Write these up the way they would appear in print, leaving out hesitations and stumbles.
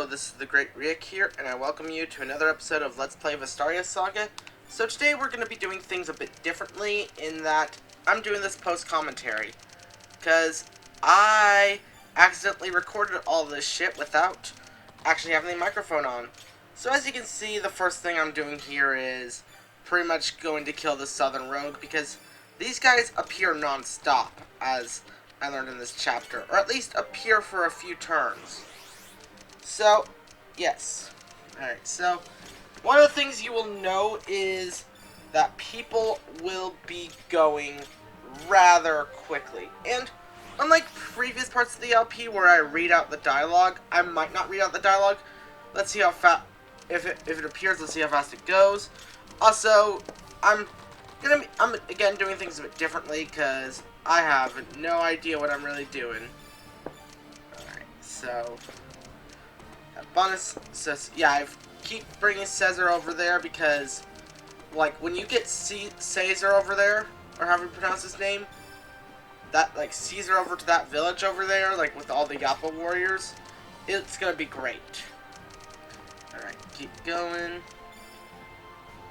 this is the Great Rick here, and I welcome you to another episode of Let's Play Vestaria Saga. So today we're going to be doing things a bit differently in that I'm doing this post-commentary. Because I accidentally recorded all this shit without actually having the microphone on. So as you can see, the first thing I'm doing here is pretty much going to kill the Southern Rogue, because these guys appear non-stop, as I learned in this chapter, or at least appear for a few turns. So, yes. Alright, so, one of the things you will know is that people will be going rather quickly. And, unlike previous parts of the LP where I read out the dialogue, I might not read out the dialogue. Let's see how fast, if it appears, let's see how fast it goes. Also, I'm again doing things a bit differently, because I have no idea what I'm really doing. Alright, so bonus says, yeah, I keep bringing Caesar over there because, like, when you get Caesar over there, or however you pronounce his name, that, like, Caesar over to that village over there, like, with all the Yappa warriors, it's gonna be great. Alright, keep going.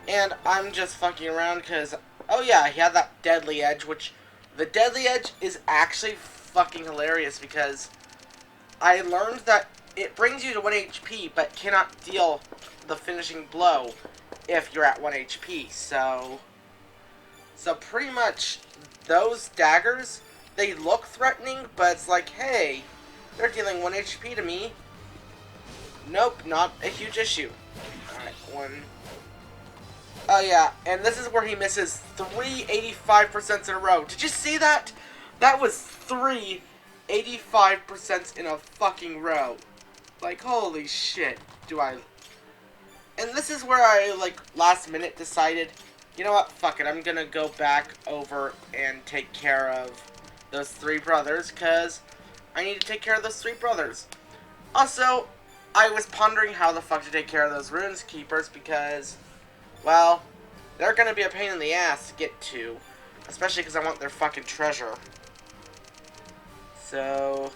And I'm just fucking around because, oh yeah, he had that Deadly Edge, which, the Deadly Edge is actually fucking hilarious because I learned that it brings you to 1 HP, but cannot deal the finishing blow if you're at 1 HP. So pretty much, those daggers, they look threatening, but it's like, hey, they're dealing 1 HP to me. Nope, not a huge issue. Alright, one. Oh yeah, and this is where he misses 3 85% in a row. Did you see that? That was 3 85% in a fucking row. Like, holy shit, And this is where I, like, last minute decided, you know what, fuck it, I'm gonna go back over and take care of those 3 brothers, because I need to take care of those 3 brothers. Also, I was pondering how the fuck to take care of those runes keepers, because, well, they're gonna be a pain in the ass to get to, especially because I want their fucking treasure. So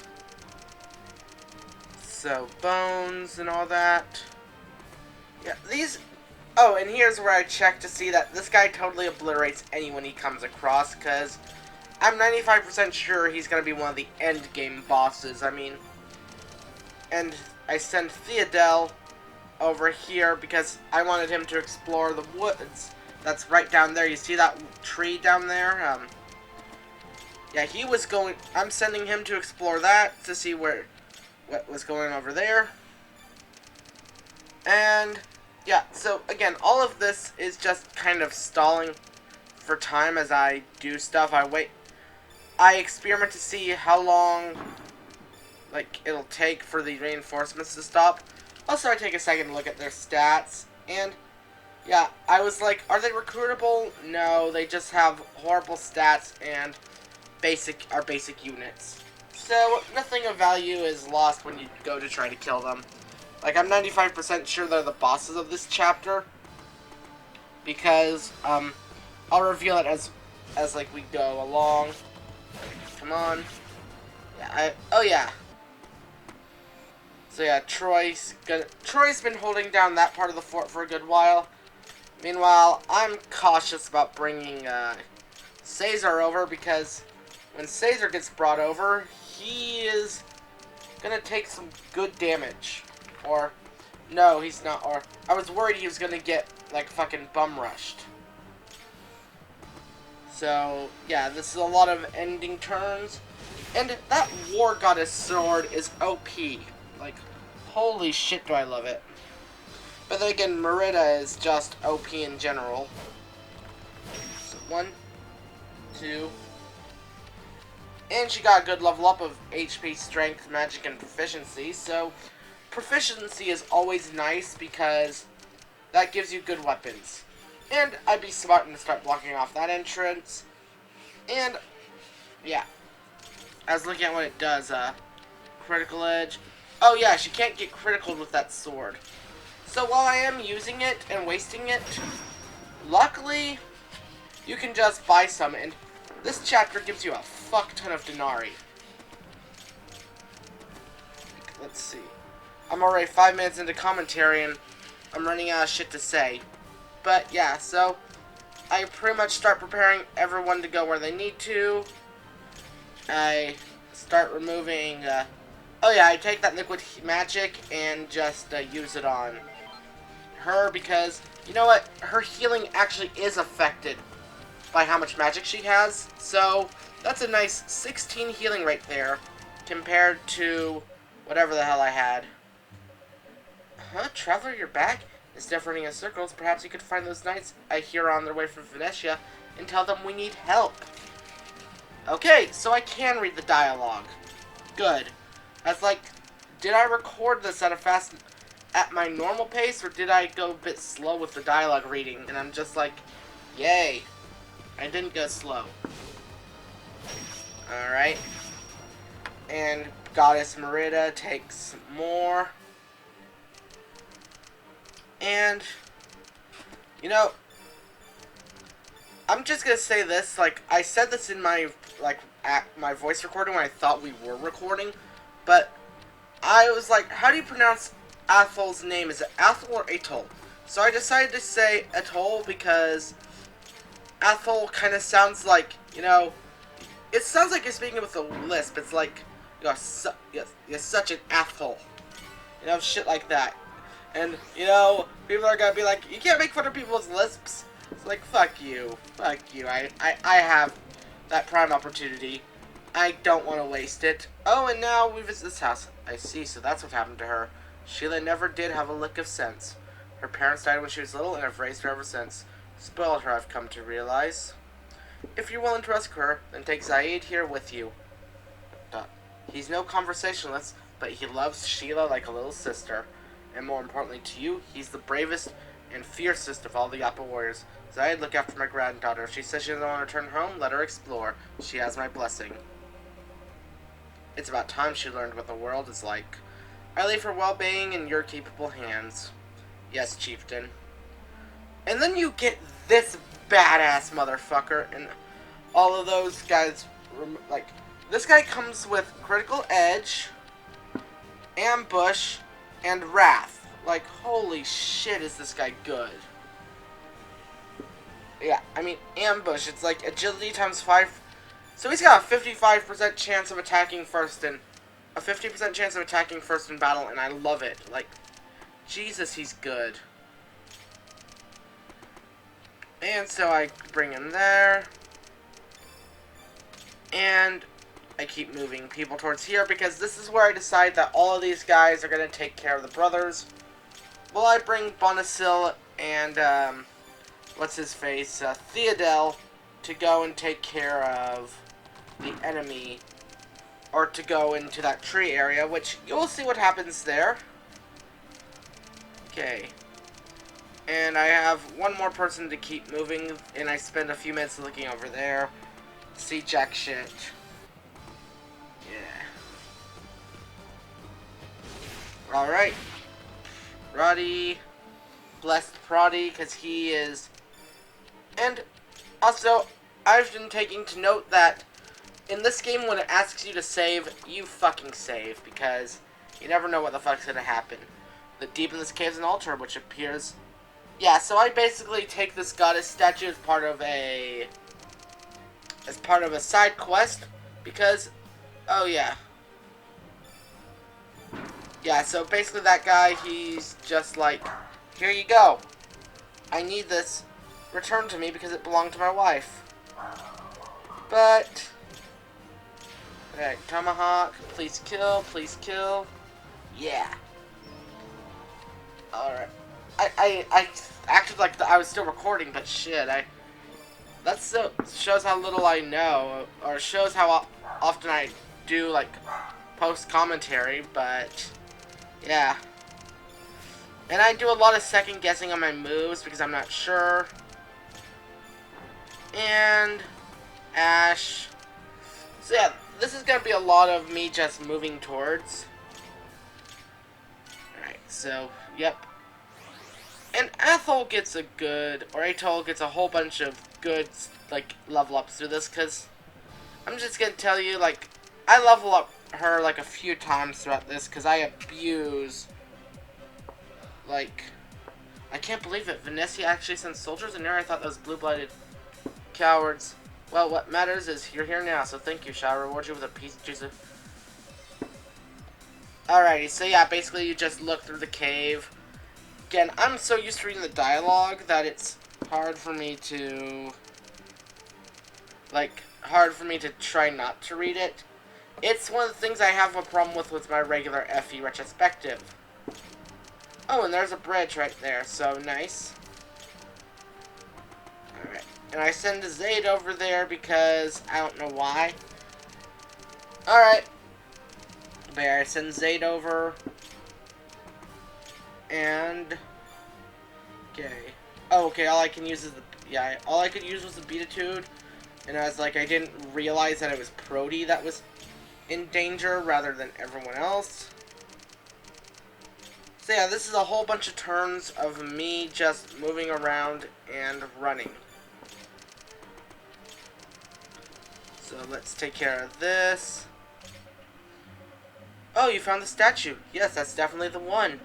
bones and all that. Yeah, these. Oh, and here's where I check to see that this guy totally obliterates anyone he comes across, because I'm 95% sure he's gonna be one of the end game bosses. I mean, and I send Theodel over here because I wanted him to explore the woods. That's right down there. You see that tree down there? Yeah, he was going. I'm sending him to explore that to see what was going over there. And yeah, so again, all of this is just kind of stalling for time as I do stuff. I experiment to see how long, like, it'll take for the reinforcements to stop. Also, I take a second to look at their stats, and yeah, I was like, are they recruitable? No, they just have horrible stats and basic units. So, nothing of value is lost when you go to try to kill them. Like, I'm 95% sure they're the bosses of this chapter, because, I'll reveal it as like, we go along. Come on. Yeah, oh yeah. So yeah, Troy's been holding down that part of the fort for a good while. Meanwhile, I'm cautious about bringing, Caesar over, because when Caesar gets brought over, he is gonna take some good damage. Or, no, he's not. Or, I was worried he was gonna get, like, fucking bum rushed. So, yeah, this is a lot of ending turns. And that War Goddess sword is OP. Like, holy shit do I love it. But then again, Merida is just OP in general. So, 1, 2... And she got a good level up of HP, Strength, Magic, and Proficiency. So, Proficiency is always nice because that gives you good weapons. And I'd be smart and start blocking off that entrance. And, yeah. I was looking at what it does. Critical Edge. Oh yeah, she can't get critical with that sword. So while I am using it and wasting it, luckily, you can just buy some, and this chapter gives you a fuck ton of denarii. Let's see. I'm already 5 minutes into commentary and I'm running out of shit to say. But yeah, so I pretty much start preparing everyone to go where they need to. I start removing, oh yeah, I take that liquid magic and just use it on her because, you know what, her healing actually is affected by how much magic she has. So that's a nice 16 healing right there compared to whatever the hell I had. Huh? Traveler, you're back? Instead of running in circles, perhaps you could find those knights I hear on their way from Venetia and tell them we need help. Okay, so I can read the dialogue. Good. That's like, did I record this at my normal pace, or did I go a bit slow with the dialogue reading? And I'm just like, yay. I didn't go slow. Alright. And Goddess Merida takes more. And, you know, I'm just gonna say this, like, I said this in my, my voice recording when I thought we were recording, but I was like, how do you pronounce Athol's name? Is it Athol or Atoll? So I decided to say Atoll because Athol kind of sounds like, you know, it sounds like you're speaking with a lisp. It's like, you're such an Athol. You know, shit like that. And, you know, people are gonna be like, you can't make fun of people's lisps. It's like, fuck you. Fuck you. I have that prime opportunity. I don't want to waste it. Oh, and now we visit this house. I see, so that's what happened to her. Sheila never did have a lick of sense. Her parents died when she was little, and I've raised her ever since. Spoiled her, I've come to realize. If you're willing to rescue her, then take Zaid here with you. He's no conversationalist, but he loves Sheila like a little sister. And more importantly to you, he's the bravest and fiercest of all the Yappa warriors. Zaid, look after my granddaughter. If she says she doesn't want to return home, let her explore. She has my blessing. It's about time she learned what the world is like. I leave her well-being in your capable hands. Yes, chieftain. And then you get this badass motherfucker, and all of those guys, like, this guy comes with critical edge, ambush, and wrath. Like, holy shit, is this guy good. Yeah, I mean, ambush, it's like agility times 5. So he's got a 55% chance of attacking first and a 50% chance of attacking first in battle, and I love it. Like, Jesus, he's good. And so I bring him there. And I keep moving people towards here because this is where I decide that all of these guys are going to take care of the brothers. Well, I bring Bonasil and, what's-his-face, Theodel to go and take care of the enemy, or to go into that tree area, which you'll see what happens there. Okay. And I have one more person to keep moving, and I spend a few minutes looking over there. See jack shit. Yeah. Alright. Roddy. Blessed Proddy, because he is... And also, I've been taking to note that in this game, when it asks you to save, you fucking save, because you never know what the fuck's gonna happen. The deep in this cave is an altar, which appears... Yeah, so I basically take this goddess statue as part of a side quest, because, oh yeah. Yeah, so basically that guy, he's just like, here you go. I need this returned to me because it belonged to my wife. But, alright, tomahawk, please kill, please kill. Yeah. Alright. I acted like I was still recording, but shit, that shows how little I know, or shows how often I do, like, post-commentary, but, yeah. And I do a lot of second-guessing on my moves, because I'm not sure. And Ash. So, yeah, this is gonna be a lot of me just moving towards. Alright, so, yep. And Atoll gets a good, or Atoll gets a whole bunch of good, like, level ups through this, because I'm just gonna tell you, like, I level up her, like, a few times throughout this, because I abuse like, I can't believe it. Venetia actually sends soldiers in here. I thought those blue-blooded cowards. Well, what matters is you're here now, so thank you. Shall I reward you with a piece of juice? Alrighty, so yeah, basically you just look through the cave. Again, I'm so used to reading the dialogue that it's hard for me to, try not to read it. It's one of the things I have a problem with my regular FE retrospective. Oh, and there's a bridge right there, so nice. Alright, and I send a Zaid over there because I don't know why. Alright. But I send Zaid over. And... okay. Oh, okay, all I can use is the... yeah, all I could use was the Beatitude. And I was like, I didn't realize that it was Prody that was in danger rather than everyone else. So yeah, this is a whole bunch of turns of me just moving around and running. So let's take care of this. Oh, you found the statue. Yes, that's definitely the one.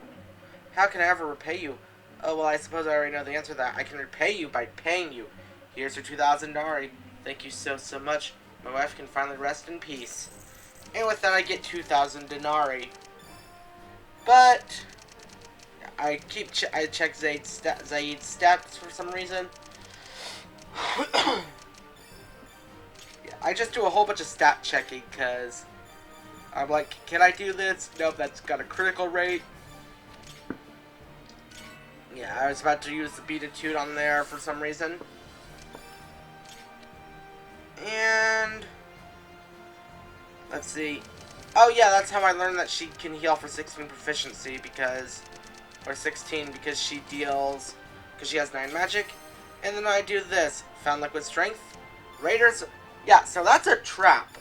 How can I ever repay you? Oh, well, I suppose I already know the answer to that. I can repay you by paying you. Here's your 2,000 denarii. Thank you so much. My wife can finally rest in peace. And with that, I get 2,000 denarii. But I check Zaid's stats for some reason. Yeah, I just do a whole bunch of stat checking because I'm like, can I do this? Nope, that's got a critical rate. Yeah, I was about to use the Beatitude on there for some reason. And let's see. Oh yeah, that's how I learned that she can heal for 16 proficiency because, or 16 because she deals, because she has 9 magic. And then I do this. Found liquid strength. Raiders. Yeah, so that's a trap.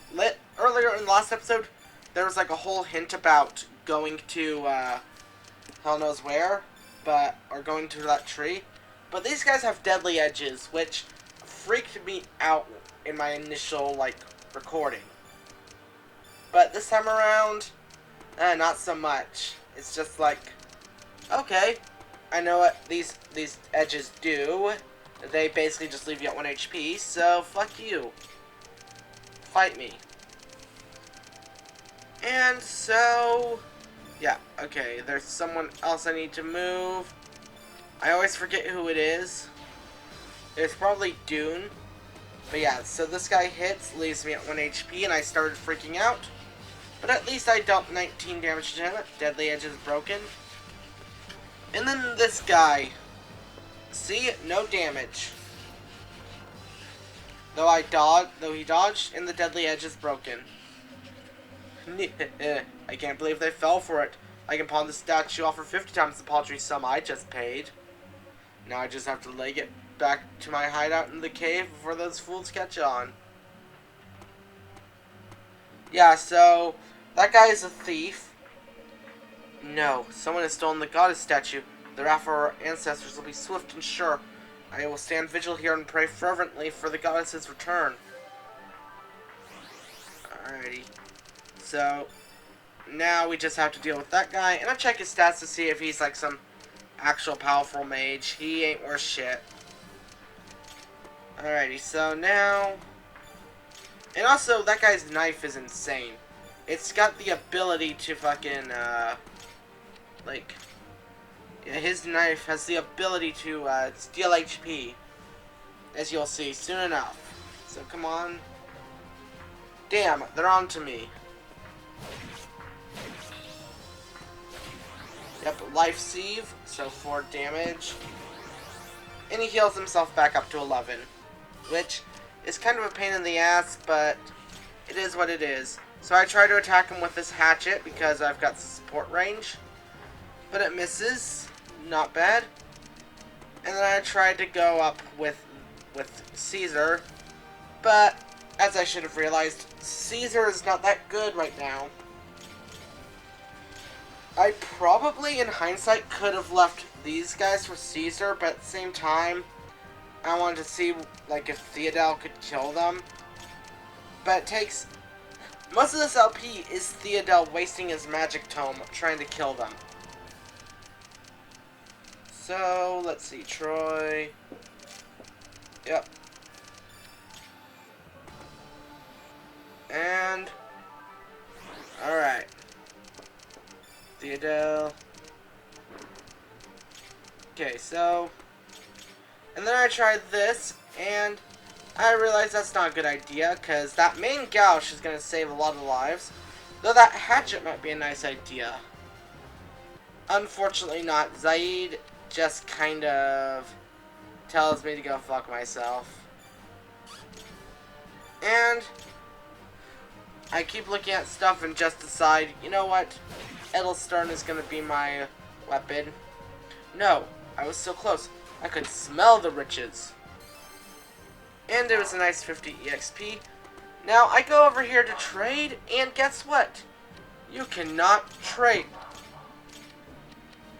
Earlier in the last episode, there was like a whole hint about going to hell knows where, or going to that tree. But these guys have deadly edges, which freaked me out in my initial recording. But this time around, not so much. It's just like, okay, I know what these edges do. They basically just leave you at 1 HP, so fuck you. Fight me. And so, yeah, okay, there's someone else I need to move. I always forget who it is. It's probably Dune. But yeah, so this guy hits, leaves me at 1 HP, and I started freaking out. But at least I dealt 19 damage to him. Deadly Edge is broken. And then this guy. See? No damage. Though he dodged, and the Deadly Edge is broken. I can't believe they fell for it. I can pawn the statue off for 50 times the paltry sum I just paid. Now I just have to leg it back to my hideout in the cave before those fools catch on. Yeah, so that guy is a thief. No, someone has stolen the goddess statue. The wrath of our ancestors will be swift and sure. I will stand vigil here and pray fervently for the goddess's return. Alrighty. So, now we just have to deal with that guy. And I'll check his stats to see if he's like some actual powerful mage. He ain't worth shit. Alrighty, so now... and also, that guy's knife is insane. It's got the ability to fucking, his knife has the ability to, steal HP. As you'll see soon enough. So, come on. Damn, they're on to me. Yep, life sieve, so 4 damage. And he heals himself back up to 11. Which is kind of a pain in the ass, but it is what it is. So I try to attack him with this hatchet because I've got support range. But it misses. Not bad. And then I tried to go up with Caesar. But, as I should have realized, Caesar is not that good right now. I probably, in hindsight, could have left these guys for Caesar, but at the same time, I wanted to see, if Theodel could kill them. But it takes... most of this LP is Theodel wasting his magic tome trying to kill them. So, let's see, Troy. Yep. And, alright. Theodore. Okay, so, and then I tried this, and I realized that's not a good idea, because that main gouge is going to save a lot of lives, though that hatchet might be a nice idea. Unfortunately not. Zaid just kind of tells me to go fuck myself. And I keep looking at stuff and just decide, you know what? Edelstern is going to be my weapon. No, I was so close. I could smell the riches. And it was a nice 50 EXP. Now, I go over here to trade, and guess what? You cannot trade.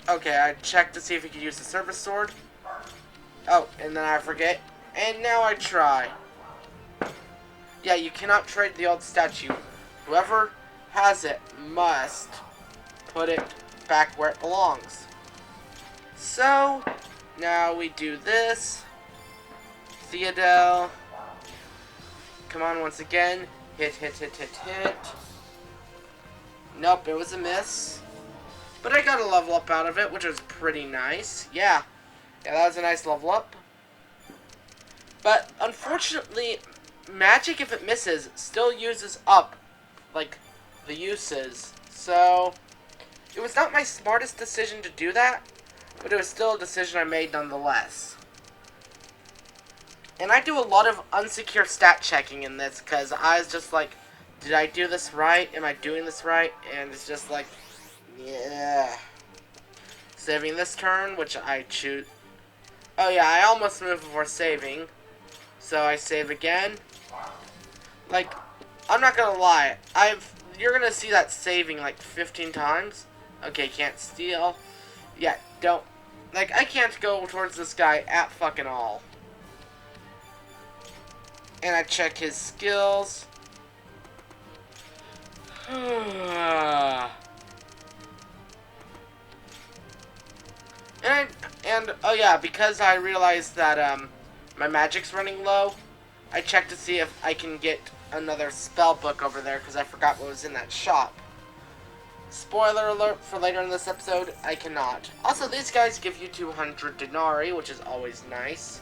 Okay, I checked to see if we could use the service sword. Oh, and then I forget. And now I try. Yeah, you cannot trade the old statue. Whoever has it must put it back where it belongs. So, now we do this. Theodore. Come on, once again. Hit, hit, hit, hit, hit. Nope, it was a miss. But I got a level up out of it, which was pretty nice. Yeah, that was a nice level up. But, unfortunately, magic, if it misses, still uses up, like, the uses. So, it was not my smartest decision to do that, but it was still a decision I made nonetheless. And I do a lot of unsecure stat checking in this, because I was just like, did I do this right? Am I doing this right? And it's just like, yeah. Saving this turn, which I choose. Oh yeah, I almost moved before saving. So I save again. Like, I'm not gonna lie. You're gonna see that saving like 15 times. Okay, can't steal. Yeah, don't. Like, I can't go towards this guy at fucking all. And I check his skills. And oh yeah, because I realized that my magic's running low, I checked to see if I can get another spell book over there, because I forgot what was in that shop. Spoiler alert for later in this episode, I cannot. Also, these guys give you 200 denarii, which is always nice.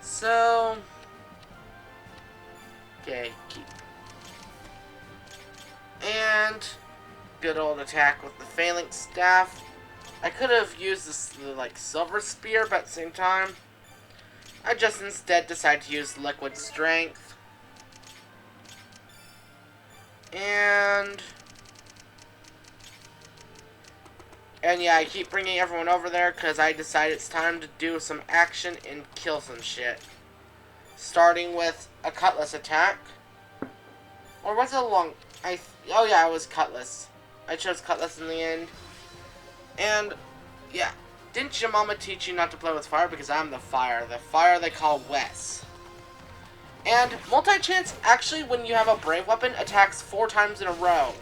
So, okay, keep. And good old attack with the phalanx staff. I could have used this like silver spear, but at the same time, I just instead decided to use liquid strength. And yeah, I keep bringing everyone over there because I decided it's time to do some action and kill some shit. Starting with a cutlass attack. Or was it a long... oh yeah, it was cutlass. I chose cutlass in the end. And, yeah. Didn't your mama teach you not to play with fire? Because I'm the fire. The fire they call Wes. And multi-chance, actually, when you have a brave weapon, attacks 4 times in a row.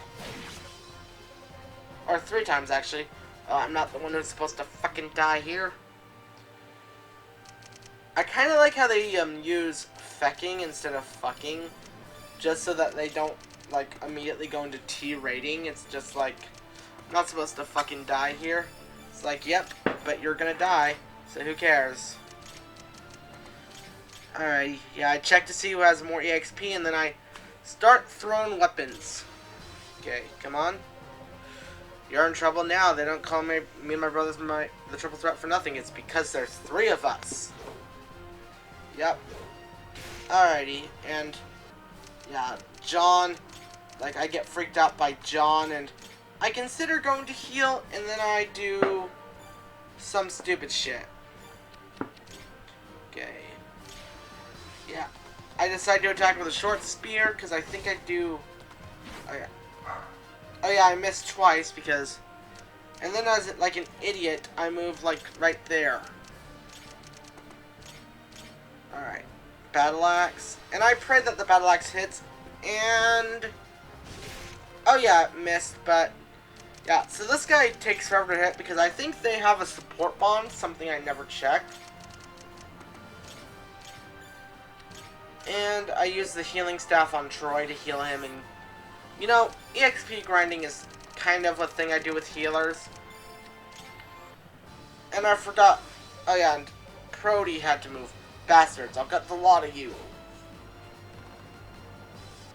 Or 3 times, actually. Oh, I'm not the one who's supposed to fucking die here. I kind of like how they use fecking instead of fucking. Just so that they don't, like, immediately go into T rating. It's just like, I'm not supposed to fucking die here. It's like, yep, but you're gonna die, so who cares? Alright, yeah, I check to see who has more EXP, and then I start throwing weapons. Okay, come on. You're in trouble now. They don't call me and my brothers the triple threat for nothing. It's because there's 3 of us. Yep. Alrighty, and yeah, John, like, I get freaked out by John, and I consider going to heal, and then I do some stupid shit. Okay. Yeah. I decide to attack with a short spear, because I think I do... Oh yeah, I missed twice, because... And then as, like, an idiot, I move, like, right there. Alright. Battle Axe. And I pray that the Battle Axe hits, and... Oh yeah, it missed, but... Yeah, so this guy takes forever to hit because I think they have a support bond, something I never checked. And I use the healing staff on Troy to heal him, and you know, EXP grinding is kind of a thing I do with healers. And I forgot, oh yeah, and Prody had to move. Bastards, I'll get the lot of you.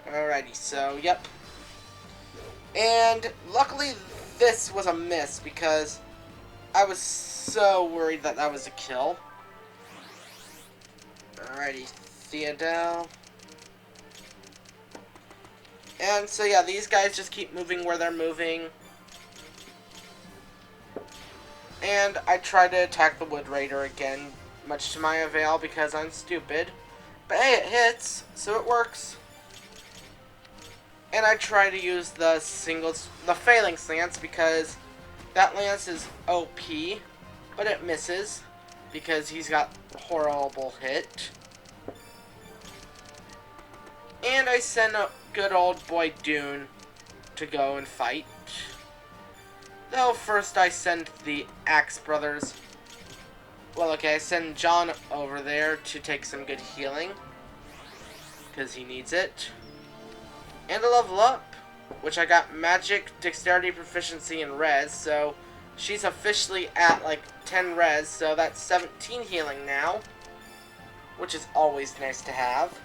Alrighty, so, yep. And luckily this was a miss because I was so worried that that was a kill. Alrighty, Theodel. And so yeah, these guys just keep moving where they're moving. And I try to attack the Wood Raider again, much to my avail because I'm stupid. But hey, it hits, so it works. And I try to use the Phalanx Lance because that lance is OP, but it misses because he's got horrible hit. And I send a good old boy Dune to go and fight. Though first I send the Axe Brothers. Well, okay, I send John over there to take some good healing because he needs it. And a level up, which I got Magic, Dexterity, Proficiency, and Res, so she's officially at like 10 Res, so that's 17 healing now, which is always nice to have.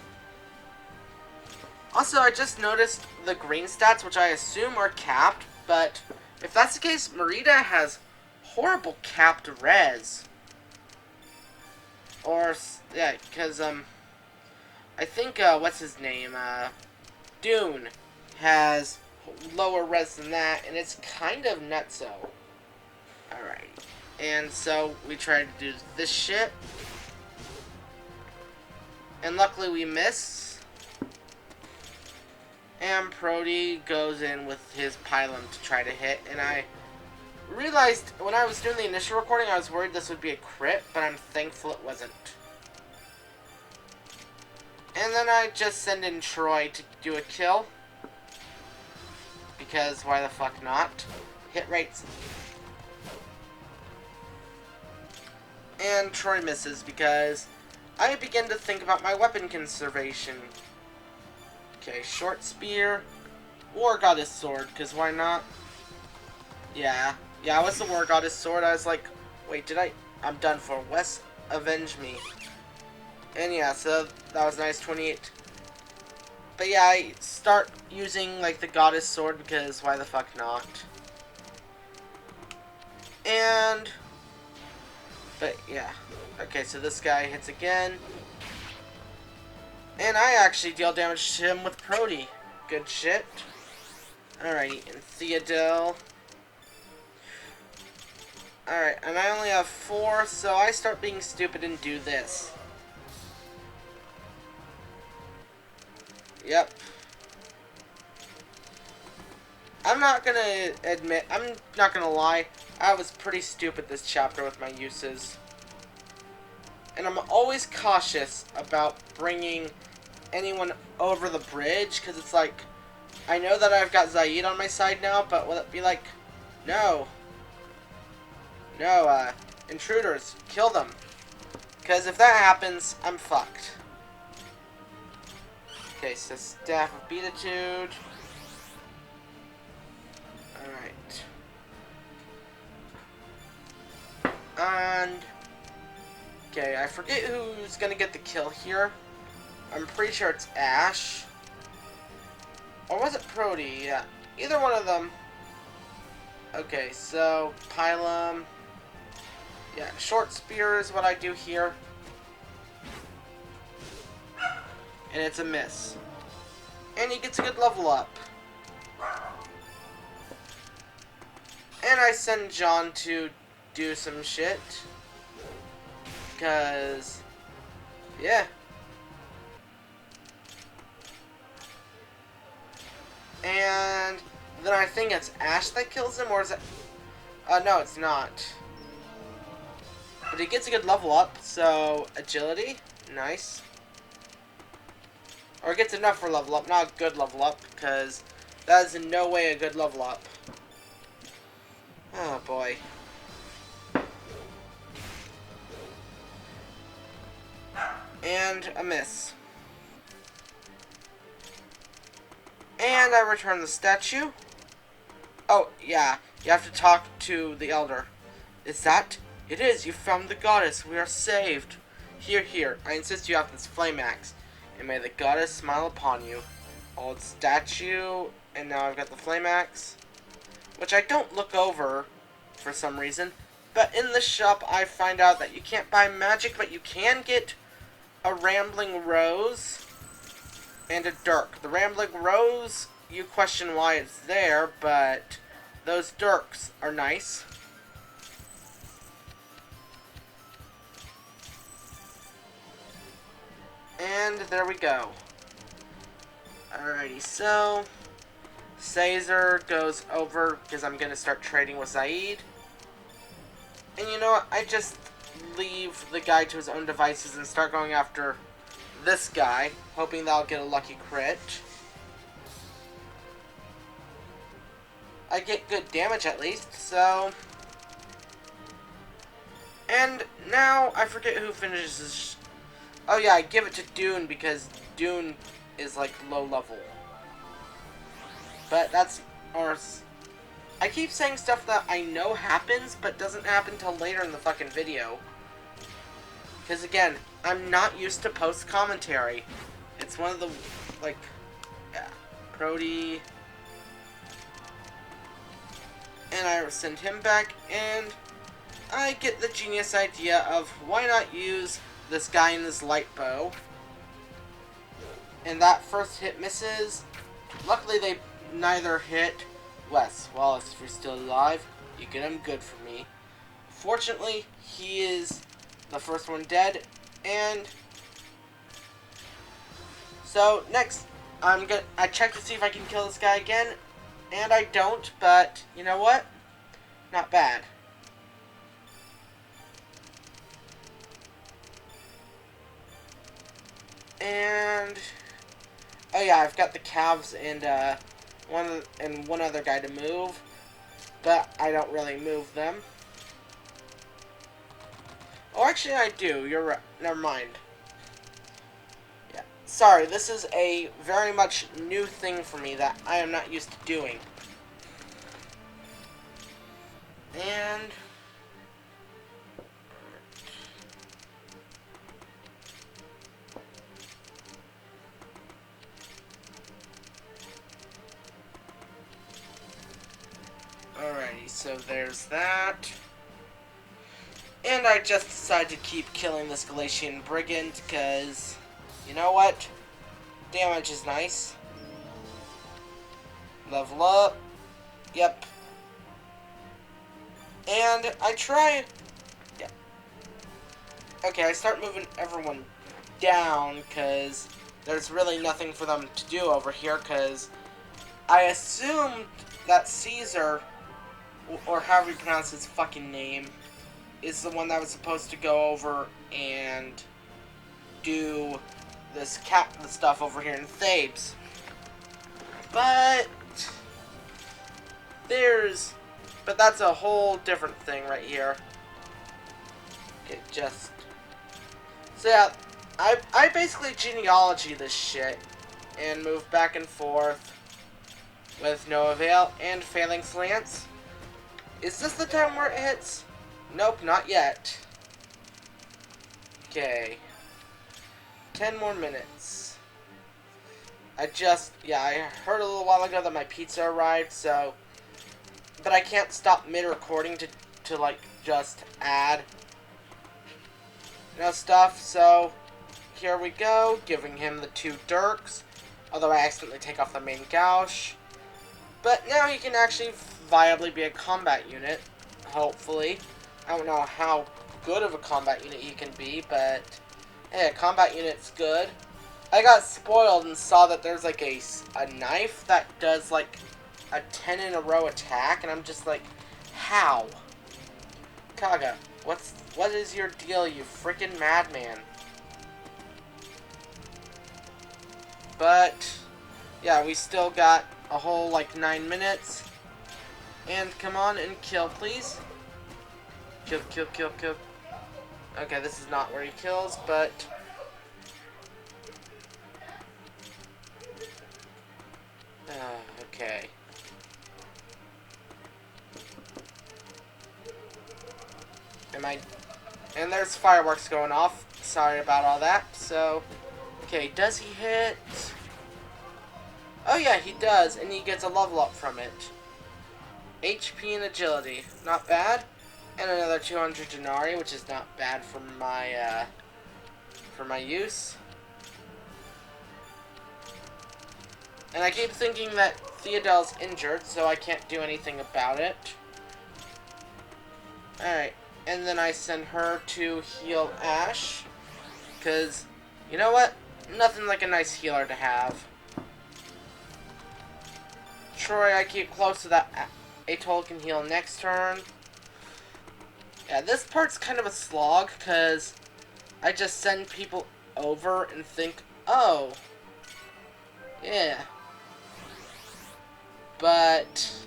Also, I just noticed the green stats, which I assume are capped, but if that's the case, Merida has horrible capped Res. Or, yeah, because, I think, what's his name, Dune has lower res than that, and it's kind of nutso. Alright. And so we try to do this shit. And luckily we miss. And Prody goes in with his pylon to try to hit, and I realized when I was doing the initial recording I was worried this would be a crit, but I'm thankful it wasn't. And then I just send in Troy to do a kill. Because why the fuck not? Hit rates. And Troy misses because I begin to think about my weapon conservation. Okay, short spear. War Goddess sword, because why not? Yeah, it was the War Goddess sword. I was like, wait, I'm done for. Wes, avenge me. And yeah, so that was nice, 28. But yeah, I start using like the Goddess sword because why the fuck not? But yeah. Okay, so this guy hits again. And I actually deal damage to him with Prody. Good shit. Alrighty, and Theodel. Alright, and I only have 4, so I start being stupid and do this. Yep. I'm not gonna lie, I was pretty stupid this chapter with my uses. And I'm always cautious about bringing anyone over the bridge, because it's like, I know that I've got Zaid on my side now, but will it be like, no, intruders, kill them. Because if that happens, I'm fucked. Okay, so Staff of Beatitude. Alright. And okay, I forget who's gonna get the kill here. I'm pretty sure it's Ash. Or was it Prody? Yeah. Either one of them. Okay, so Pylum. Yeah, short spear is what I do here. And it's a miss. And he gets a good level up. And I send John to do some shit. Because, yeah. And then I think it's Ash that kills him, or is it... no, it's not. But he gets a good level up, so agility, nice. Or gets enough for level up, not a good level up, because that is in no way a good level up. boy. And a miss. And I return the statue. Oh, yeah. You have to talk to the elder. Is that? It is. You found the goddess. We are saved. Here, here. I insist you have this flame axe. And may the goddess smile upon you. Old statue. And now I've got the flame axe. Which I don't look over for some reason. But in the shop I find out that you can't buy magic, but you can get a rambling rose and a dirk. The rambling rose, you question why it's there, but those dirks are nice. And there we go. Alrighty, so Caesar goes over because I'm going to start trading with Zaid. And you know what? I just leave the guy to his own devices and start going after this guy, hoping that I'll get a lucky crit. I get good damage at least, so... And now, I forget who finishes this. Oh yeah, I give it to Dune because Dune is like low level. But that's... Or... I keep saying stuff that I know happens, but doesn't happen till later in the fucking video. Because again, I'm not used to post-commentary. It's one of the, like, yeah, Prody. And I send him back, and I get the genius idea of why not use this guy in his light bow. And that first hit misses. Luckily, they neither hit. Wes, Wallace, if you're still alive, you get him good for me. Fortunately, he is the first one dead, and so next I check to see if I can kill this guy again, and I don't, but you know what? Not bad. And oh yeah, I've got the calves and one other guy to move, but I don't really move them. Oh, actually I do. You're right. Never mind. Yeah. Sorry, this is a very much new thing for me that I am not used to doing. And... Alrighty, so there's that. And I just decided to keep killing this Galatian Brigand, because, you know what? Damage is nice. Level up. Yep. And I try... Yeah. Okay, I start moving everyone down, because there's really nothing for them to do over here, because I assumed that Caesar, or however you pronounce his fucking name, is the one that was supposed to go over and do this the stuff over here in Thebes. But that's a whole different thing right here. Okay, so yeah, I basically genealogy this shit and move back and forth with no avail and failing slants. Is this the time where it hits? Nope, not yet. Okay. 10 more minutes. I heard a little while ago that my pizza arrived, so... But I can't stop mid-recording to like, just add, stuff, so... Here we go, giving him the 2 dirks. Although I accidentally take off the main gouge. But now he can actually viably be a combat unit, hopefully. I don't know how good of a combat unit he can be, but hey, a combat unit's good. I got spoiled and saw that there's like a knife that does like a 10 in a row attack, and I'm just like, how? Kaga, what is your deal, you freaking madman? But yeah, we still got a whole like 9 minutes. And come on and kill, please. Kill, kill, kill, kill. Okay, this is not where he kills, but... okay. And there's fireworks going off. Sorry about all that. So, okay, does he hit? Oh yeah, he does, and he gets a level up from it. HP and agility, not bad. And another 200 denarii, which is not bad for my use. And I keep thinking that Theodel's injured, so I can't do anything about it. Alright, and then I send her to heal Ash. Because, you know what? Nothing like a nice healer to have. Troy, I keep close so that Atoll can heal next turn. Yeah, this part's kind of a slog, because I just send people over and think, oh, yeah. But,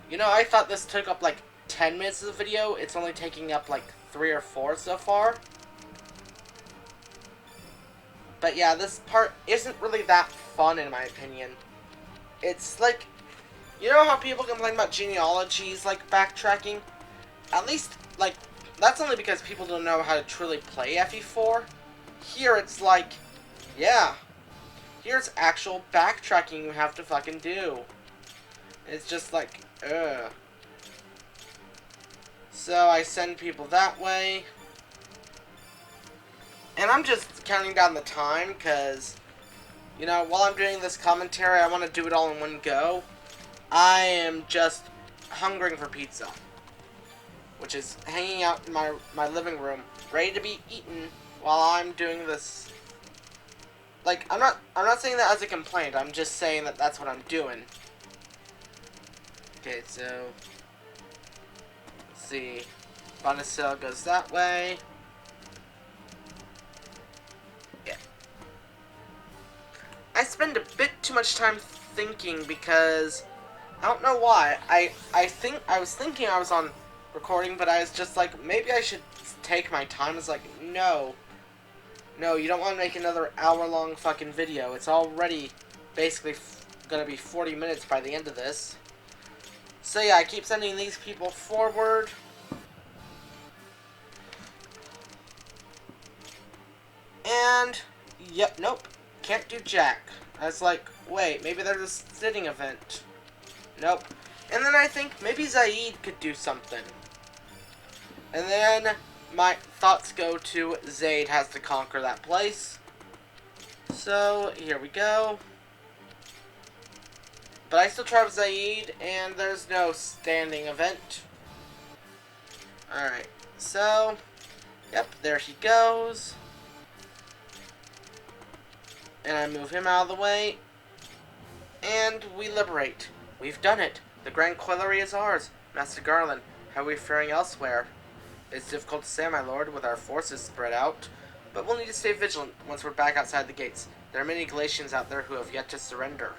you know, I thought this took up like 10 minutes of the video. It's only taking up like 3 or 4 so far. But yeah, this part isn't really that fun in my opinion. It's like, you know how people complain about genealogies, like backtracking? At least, like, that's only because people don't know how to truly play FE4. Here it's like, yeah, here's actual backtracking you have to fucking do. It's just like, ugh. So I send people that way. And I'm just counting down the time, because, you know, while I'm doing this commentary, I want to do it all in one go. I am just hungering for pizza, which is hanging out in my living room, ready to be eaten while I'm doing this. Like, I'm not saying that as a complaint, I'm just saying that that's what I'm doing. Okay, so, let's see. Bonasil goes that way. Yeah. I spend a bit too much time thinking because I don't know why. I was thinking I was on recording, but I was just like, maybe I should take my time. It's like, no, you don't want to make another hour-long fucking video. It's already basically gonna be 40 minutes by the end of this. So yeah, I keep sending these people forward. And, yep, nope, can't do jack. I was like, wait, maybe there's a sitting event. Nope. And then I think maybe Zaid could do something. And then my thoughts go to Zaid has to conquer that place. So, here we go. But I still try with Zaid, and there's no standing event. Alright, so, yep, there he goes. And I move him out of the way. And we liberate. We've done it. The Grand Coilery is ours. Master Garland, how are we faring elsewhere? It's difficult to say, my lord, with our forces spread out. But we'll need to stay vigilant once we're back outside the gates. There are many Galatians out there who have yet to surrender.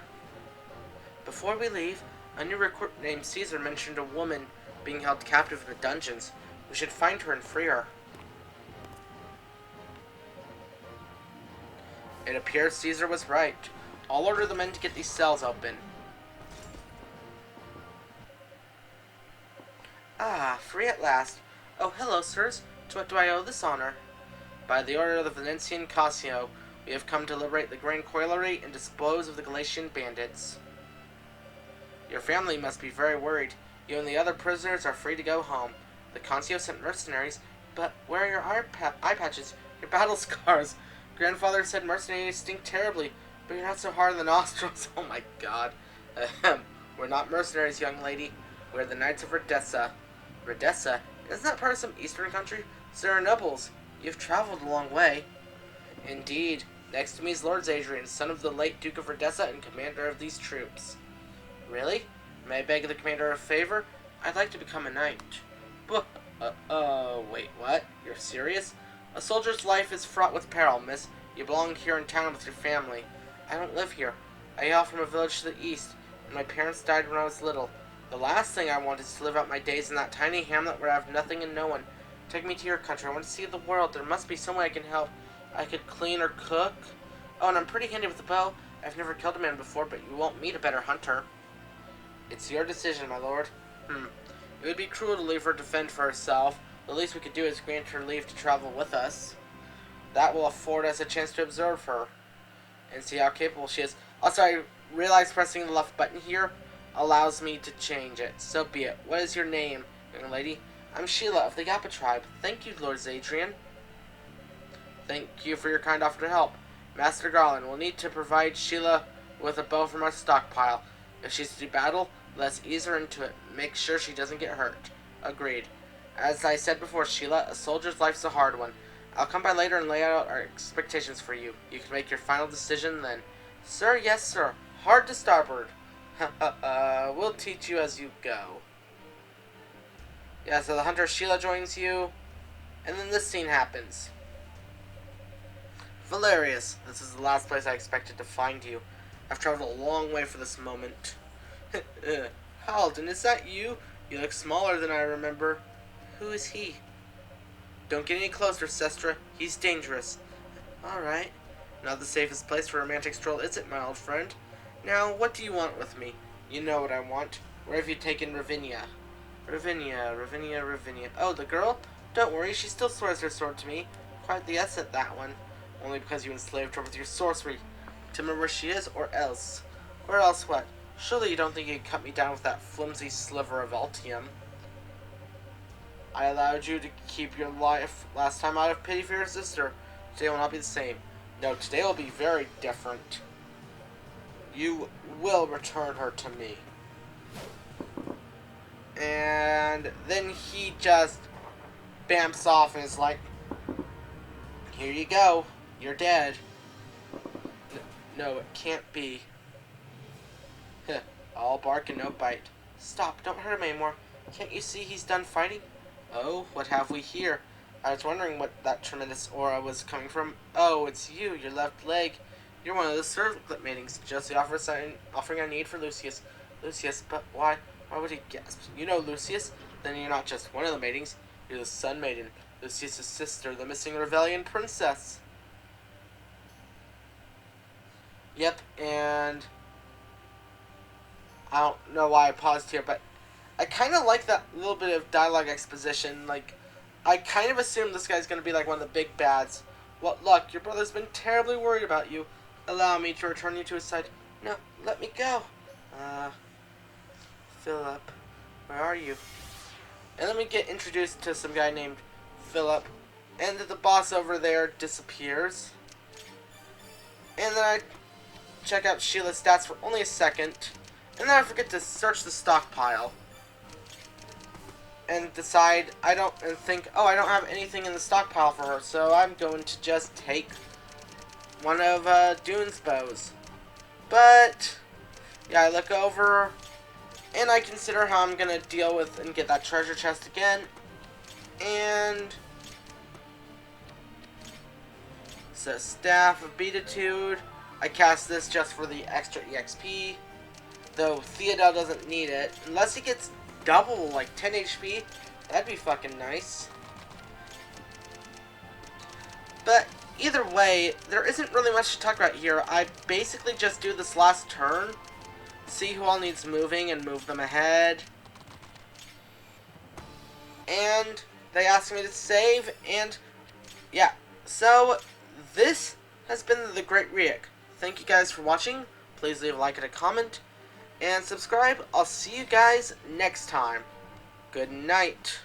Before we leave, a new recruit named Caesar mentioned a woman being held captive in the dungeons. We should find her and free her. It appears Caesar was right. I'll order the men to get these cells open. Ah, free at last. Oh, hello, sirs. To what do I owe this honor? By the order of the Venetian Cassio, we have come to liberate the Grand Coilery and dispose of the Galatian bandits. Your family must be very worried. You and the other prisoners are free to go home. The Concio sent mercenaries, but where are your eye patches, your battle scars? Grandfather said mercenaries stink terribly, but you're not so hard on the nostrils. Oh my god. We're not mercenaries, young lady. We're the Knights of Redessa. Redessa? Isn't that part of some eastern country? Sir Nobles, you've traveled a long way. Indeed. Next to me is Lord Adrian, son of the late Duke of Redessa and commander of these troops. Really? May I beg the commander a favor? I'd like to become a knight. Wait, what? You're serious? A soldier's life is fraught with peril, miss. You belong here in town with your family. I don't live here. I hail from a village to the east, and my parents died when I was little. The last thing I want is to live out my days in that tiny hamlet where I have nothing and no one. Take me to your country. I want to see the world. There must be some way I can help. I could clean or cook. Oh, and I'm pretty handy with a bow. I've never killed a man before, but you won't meet a better hunter. It's your decision, my lord. It would be cruel to leave her to fend for herself. The least we could do is grant her leave to travel with us. That will afford us a chance to observe her and see how capable she is. Also, I realize pressing the left button here allows me to change it. So be it. What is your name, young lady? I'm Sheila of the Yappa tribe. Thank you, Lord Zadrian. Thank you for your kind offer to help. Master Garland will need to provide Sheila with a bow from our stockpile. If she's to do battle, let's ease her into it. Make sure she doesn't get hurt. Agreed. As I said before, Sheila, a soldier's life's a hard one. I'll come by later and lay out our expectations for you. You can make your final decision then. Sir, yes, sir. Hard to starboard. We'll teach you as you go. Yeah, so the hunter Sheila joins you, and then this scene happens. Valerius, this is the last place I expected to find you. I've traveled a long way for this moment. Halden, is that you? You look smaller than I remember. Who is he? Don't get any closer, Sestra. He's dangerous. Alright. Not the safest place for a romantic stroll, is it, my old friend? Now, what do you want with me? You know what I want. Where have you taken Ravinia? Ravinia. Oh, the girl? Don't worry, she still swears her sword to me. Quite the S at that one. Only because you enslaved her with your sorcery. Tell me where she is, or else. Or else what? Surely you don't think you could cut me down with that flimsy sliver of Altium. I allowed you to keep your life last time out of pity for your sister. Today will not be the same. No, today will be very different. You will return her to me. And then he just bamps off and is like, here you go. You're dead. No, it can't be. All bark and no bite. Stop, don't hurt him anymore. Can't you see he's done fighting? Oh, what have we here? I was wondering what that tremendous aura was coming from. Oh, it's you, your left leg. You're one of the circlet maidens. Just the offering I need for Lucius. Lucius, but why? Why would he gasp? You know Lucius? Then you're not just one of the maidens. You're the Sun Maiden, Lucius' sister, the missing Rebellion princess. Yep, and I don't know why I paused here, but I kind of like that little bit of dialogue exposition. Like, I kind of assume this guy's going to be like one of the big bads. What luck, your brother's been terribly worried about you. Allow me to return you to his side. No, let me go. Philip, where are you? And let me get introduced to some guy named Philip. And the boss over there disappears. And then I check out Sheila's stats for only a second. And then I forget to search the stockpile. And decide, I don't have anything in the stockpile for her. So I'm going to just take one of Dune's bows. But, yeah, I look over and I consider how I'm going to deal with and get that treasure chest again. And so Staff of Beatitude. I cast this just for the extra EXP. Though Theodore doesn't need it. Unless he gets double, like 10 HP. That'd be fucking nice. But either way, there isn't really much to talk about here. I basically just do this last turn. See who all needs moving and move them ahead. And they asked me to save, and yeah. So, this has been The Great Riek. Thank you guys for watching. Please leave a like and a comment. And subscribe. I'll see you guys next time. Good night.